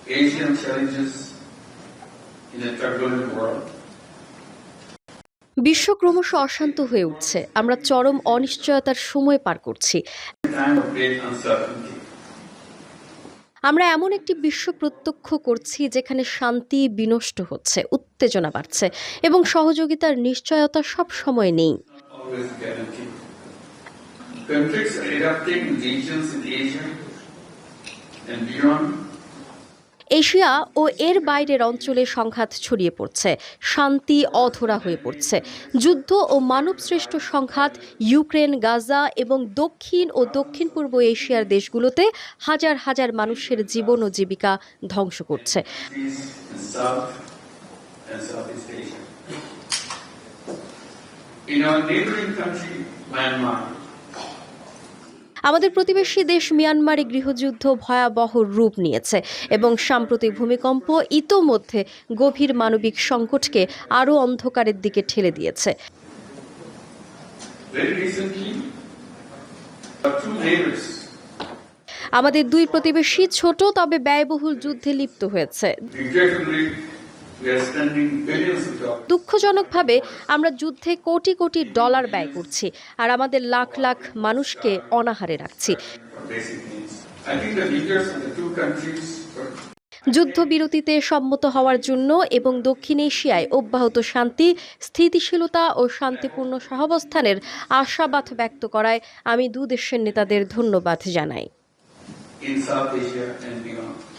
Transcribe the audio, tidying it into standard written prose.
Asian challenges in a turbulent world. বিশ্ব ক্রমশ অশান্ত হয়ে উঠছে। আমরা চরম অনিশ্চয়তার সময় পার করছি। Time of great uncertainty. আমরা এমন একটি বিশ্ব প্রত্যক্ষ করছি যেখানে শান্তি বিনষ্ট হচ্ছে, উত্তেজনা বাড়ছে এবং সহযোগিতার নিশ্চয়তা সব সময় নেই। Always guaranteed. Conflicts are erupting in regions in Asia and beyond. এশিয়া ও এর বাইরের অঞ্চলে সংঘাত ছড়িয়ে পড়ছে, শান্তি অধরা হয়ে পড়ছে। যুদ্ধ ও মানবসৃষ্ট সংঘাত ইউক্রেন, গাজা এবং দক্ষিণ ও দক্ষিণ পূর্ব এশিয়ার দেশগুলোতে হাজার হাজার মানুষের জীবন ও জীবিকা ধ্বংস করছে। In South and Southeast Asia. In our neighboring country, Myanmar, আমাদের প্রতিবেশী দেশ মিয়ানমারে গৃহযুদ্ধ ভয়াবহ রূপ নিয়েছে এবং সাম্প্রতিক ভূমিকম্প ইতোমধ্যে গভীর মানবিক সংকটকে আরও অন্ধকারের দিকে ঠেলে দিয়েছে। very recently, our two neighbors, আমাদের দুই প্রতিবেশী ছোট তবে ব্যয়বহুল যুদ্ধে লিপ্ত হয়েছে। regrettably, we are spending billions of dollars. দুঃখজনকভাবে আমরা যুদ্ধে কোটি কোটি ডলার ব্যয় করছি আর আমাদের লাখ লাখ মানুষকে অনাহারে রাখছি। For basic needs. I think the leaders of the two countries were যুদ্ধবিরতিতে সম্মত হওয়ার জন্য এবং দক্ষিণ এশিয়ায় অব্যাহত শান্তি, স্থিতিশীলতা ও শান্তিপূর্ণ সহাবস্থানের আশাবাদ ব্যক্ত করায় আমি দুই দেশের নেতাদের ধন্যবাদ জানাই। in South Asia and beyond.